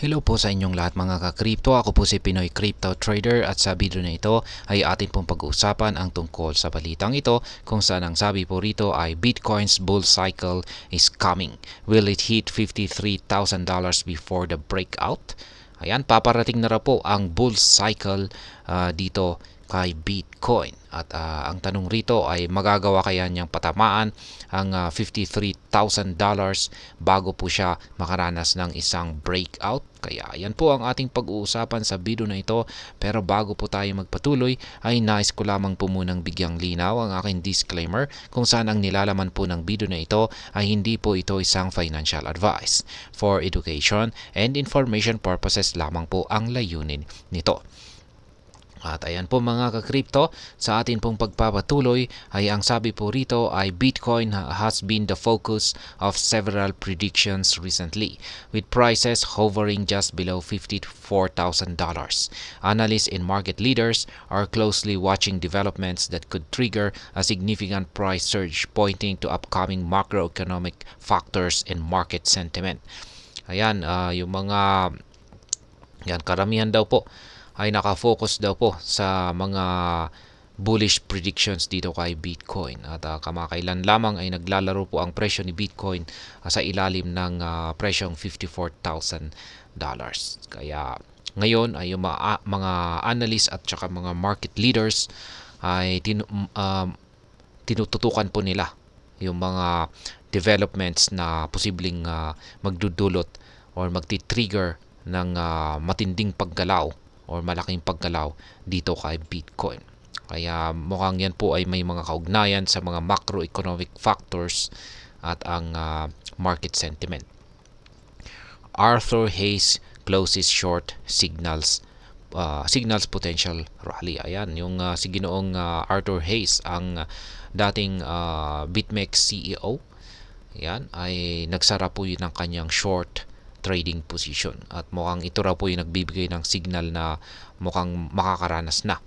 Hello po sa inyong lahat mga ka-crypto. Ako po si Pinoy Crypto Trader at sa video na ito ay atin pong pag-uusapan ang tungkol sa balitang ito kung saan ang sabi po rito ay Bitcoin's bull cycle is coming. Will it hit $53,000 before the breakout? Ayan, paparating na raw po ang bull cycle dito kay Bitcoin. At ang tanong rito ay magagawa kaya niyang patamaan ang $53,000 bago po siya makaranas ng isang breakout. Kaya yan po ang ating pag-uusapan sa video na ito. Pero bago po tayo magpatuloy ay nais ko lamang po munang bigyang linaw ang aking disclaimer kung saan ang nilalaman po ng video na ito ay hindi po ito isang financial advice. For education and information purposes lamang po ang layunin nito. At ayan po mga ka-crypto, sa atin pong pagpapatuloy ay ang sabi po rito ay Bitcoin has been the focus of several predictions recently, with prices hovering just below $54,000. Analysts and market leaders are closely watching developments that could trigger a significant price surge, pointing to upcoming macroeconomic factors and market sentiment. Ayan, yung mga karamihan daw po ay nakafocus daw po sa mga bullish predictions dito kay Bitcoin. At kamakailan lamang ay naglalaro po ang presyo ni Bitcoin sa ilalim ng presyong $54,000. Kaya ngayon ay yung mga analysts at saka mga market leaders ay tinututukan po nila yung mga developments na posibleng magdudulot or magti-trigger ng matinding paggalaw or malaking paggalaw dito kay Bitcoin. Kaya mukhang yan po ay may mga kaugnayan sa mga macroeconomic factors at ang market sentiment. Arthur Hayes closes short signals potential rally. Ayan, yung si Ginoong Arthur Hayes, ang dating BitMEX CEO, ayan, ay nagsara po yun ng kanyang short trading position. At mukhang ito raw po yung nagbibigay ng signal na mukhang makakaranas na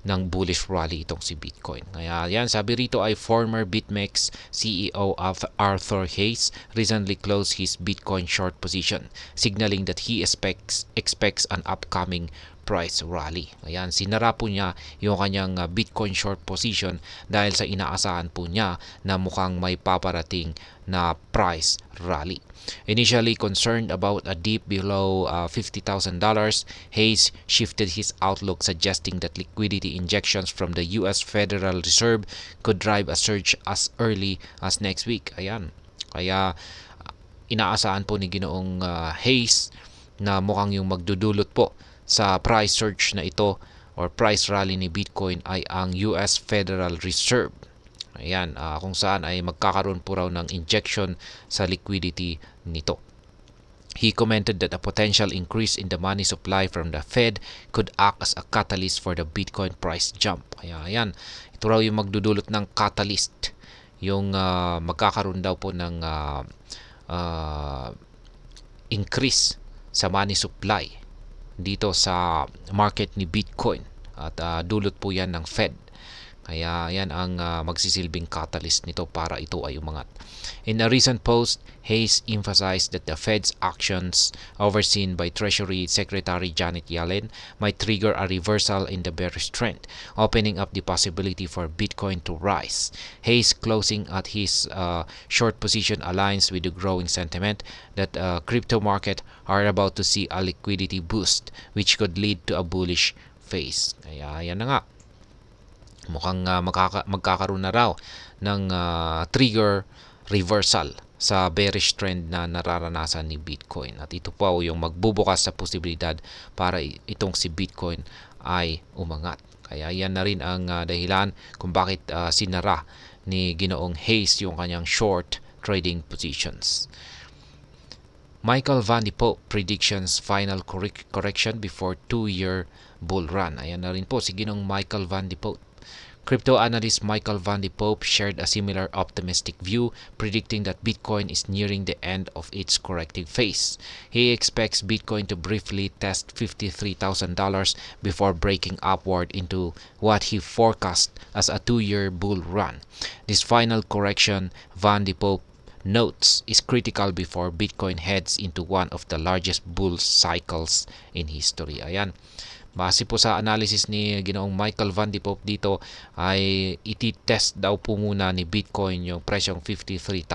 ng bullish rally itong si Bitcoin. Kaya yan, sabi rito ay former BitMEX CEO of Arthur Hayes recently closed his Bitcoin short position, signaling that he expects an upcoming price rally. Ayan, sinara po niya yung kanyang Bitcoin short position dahil sa inaasahan po niya na mukhang may paparating na price rally. Initially concerned about a dip below $50,000, Hayes shifted his outlook, suggesting that liquidity injections from the US Federal Reserve could drive a surge as early as next week. Ayan. Kaya inaasahan po ni Ginoong Hayes na mukhang yung magdudulot po sa price surge na ito or price rally ni Bitcoin ay ang US Federal Reserve. Ayan, kung saan ay magkakaroon po raw ng injection sa liquidity nito. He commented that a potential increase in the money supply from the Fed could act as a catalyst for the Bitcoin price jump. Ayan, ito raw yung magdudulot ng catalyst, yung magkakaroon daw po ng increase sa money supply dito sa market ni Bitcoin. At dulot po yan ng Fed. Kaya yan ang magsisilbing catalyst nito para ito ay umangat. In a recent post, Hayes emphasized that the Fed's actions, overseen by Treasury Secretary Janet Yellen, might trigger a reversal in the bearish trend, opening up the possibility for Bitcoin to rise. Hayes closing at his short position aligns with the growing sentiment that crypto market are about to see a liquidity boost, which could lead to a bullish phase. Kaya yan na nga. Mukhang magkakaroon na raw ng trigger reversal sa bearish trend na nararanasan ni Bitcoin. At ito po yung magbubukas sa posibilidad para itong si Bitcoin ay umangat. Kaya yan na rin ang dahilan kung bakit sinara ni Ginoong Hayes yung kanyang short trading positions. Michael Van de Pope predictions final correction before 2-year bull run. Ayan na rin po si Ginoong Michael Van de Pope. Crypto analyst Michael Van de Pope shared a similar optimistic view, predicting that Bitcoin is nearing the end of its corrective phase. He expects Bitcoin to briefly test $53,000 before breaking upward into what he forecast as a 2-year bull run. This final correction, Van de Pope notes is critical before Bitcoin heads into one of the largest bull cycles in history. Ayan. Base po sa analysis ni Ginoong Michael Van de Poppe dito ay iti-test daw po muna ni Bitcoin yung presyong $53,000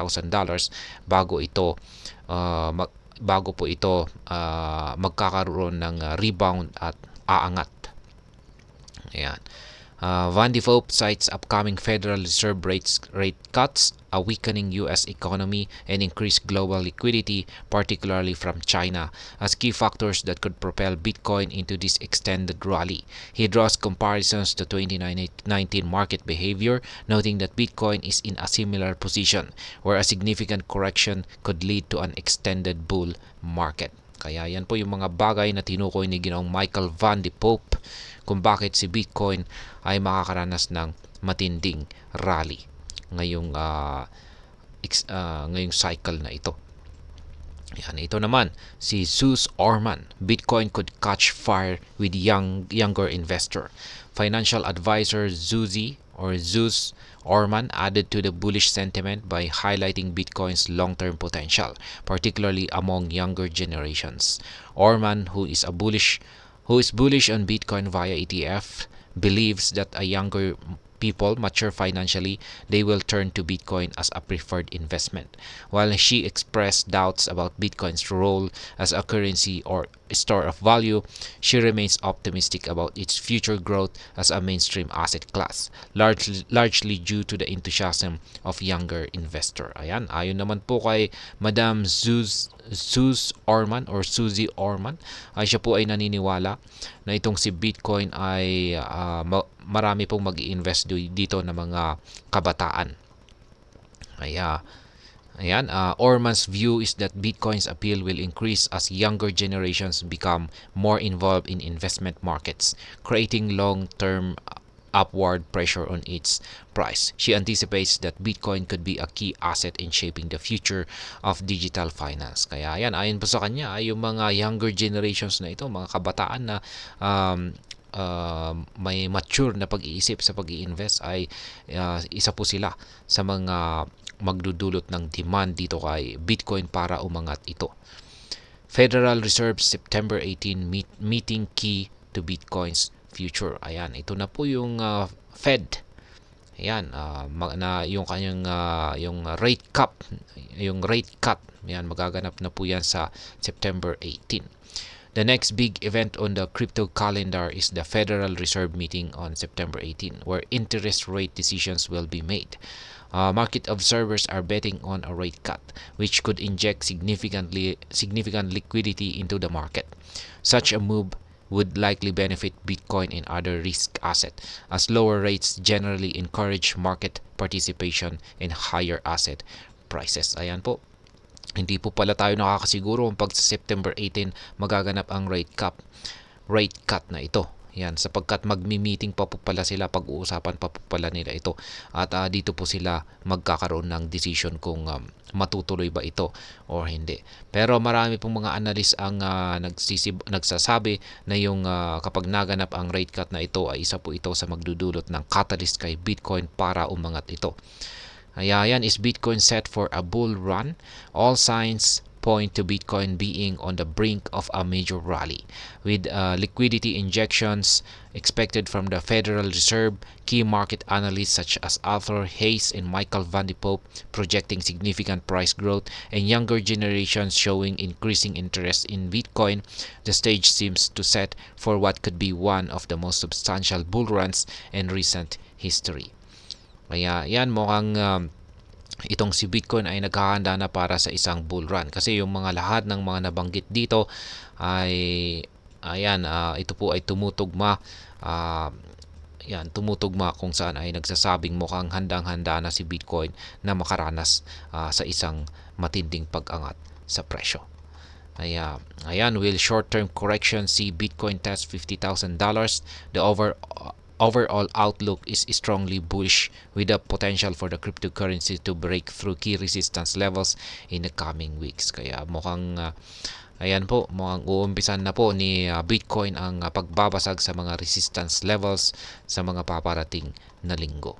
bago ito magkakaroon ng rebound at aangat. Ayan. Van de Poppe cites upcoming Federal Reserve rate cuts, a weakening U.S. economy, and increased global liquidity, particularly from China, as key factors that could propel Bitcoin into this extended rally. He draws comparisons to 2019 market behavior, noting that Bitcoin is in a similar position, where a significant correction could lead to an extended bull market. Kaya yan po yung mga bagay na tinukoy ni Ginoong Michael Van de Poppe kung bakit si Bitcoin ay makakaranas ng matinding rally ngayong cycle na ito. Yan, ito naman si Zeus Orman. Bitcoin could catch fire with younger investor. Financial advisor Zeus Orman added to the bullish sentiment by highlighting Bitcoin's long-term potential, particularly among younger generations. Orman, who is bullish on Bitcoin via ETF, believes that a younger people mature financially, they will turn to Bitcoin as a preferred investment. While she expressed doubts about Bitcoin's role as a currency or store of value, she remains optimistic about its future growth as a mainstream asset class, largely due to the enthusiasm of younger investor. Ayan, ayon naman po kay Madam Zeus Orman or Susie Orman, ay siya po ay naniniwala na itong si Bitcoin ay marami pong mag-i-invest dito na mga kabataan. Orman's view is that Bitcoin's appeal will increase as younger generations become more involved in investment markets, creating long-term upward pressure on its price. She anticipates that Bitcoin could be a key asset in shaping the future of digital finance. Kaya yan, ayon po sa kanya, ay yung mga younger generations na ito, mga kabataan na may mature na pag-iisip sa pag-i-invest ay isa po sila sa mga magdudulot ng demand dito kay Bitcoin para umangat ito. Federal Reserve September 18 meeting key to Bitcoin's future. Ayan, ito na po yung Fed. Ayan, na yung kanyang yung rate cut. Ayan, magaganap na po yan sa September 18. The next big event on the crypto calendar is the Federal Reserve meeting on September 18, where interest rate decisions will be made. Market observers are betting on a rate cut, which could inject significant liquidity into the market. Such a move would likely benefit Bitcoin and other risk assets, as lower rates generally encourage market participation and higher asset prices. Ayan po. Hindi po pala tayo nakakasiguro kung pag sa September 18 magaganap ang rate cut na ito. Yan, sapagkat magmi-meeting pa po pala sila, pag-uusapan pa po pala nila ito. At dito po sila magkakaroon ng decision kung matutuloy ba ito or hindi. Pero marami pong mga analyst ang nagsasabi na yung kapag naganap ang rate cut na ito ay isa po ito sa magdudulot ng catalyst kay Bitcoin para umangat ito. Ayan, is Bitcoin set for a bull run? All signs point to Bitcoin being on the brink of a major rally. With liquidity injections expected from the Federal Reserve, key market analysts such as Arthur Hayes and Michael Van de Poppe projecting significant price growth, and younger generations showing increasing interest in Bitcoin, the stage seems to set for what could be one of the most substantial bull runs in recent history. Kaya yan, mukhang itong si Bitcoin ay naghahanda na para sa isang bull run, kasi yung mga lahat ng mga nabanggit dito ay ito po ay tumutugma kung saan ay nagsasabing mukhang handang-handa na si Bitcoin na makaranas sa isang matinding pag-angat sa presyo. Ayan, will short-term correction see Bitcoin test $50,000? The overall outlook is strongly bullish, with the potential for the cryptocurrency to break through key resistance levels in the coming weeks. Kaya mukhang mukhang uumpisan na po ni Bitcoin ang pagbabasag sa mga resistance levels sa mga paparating na linggo.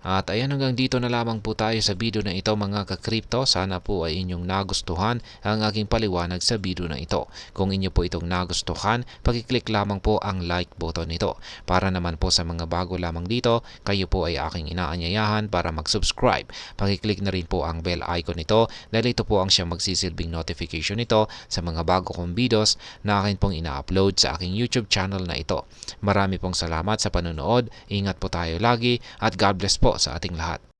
At ayan, hanggang dito na lamang po tayo sa video na ito mga ka-crypto. Sana po ay inyong nagustuhan ang aking paliwanag sa video na ito. Kung inyo po itong nagustuhan, pakiclick lamang po ang like button nito. Para naman po sa mga bago lamang dito, kayo po ay aking inaanyayahan para mag-subscribe. Pakiclick na rin po ang bell icon nito dahil ito po ang siyang magsisilbing notification nito sa mga bago kong videos na akin pong ina-upload sa aking YouTube channel na ito. Marami pong salamat sa panonood. Ingat po tayo lagi at God bless po sa ating lahat.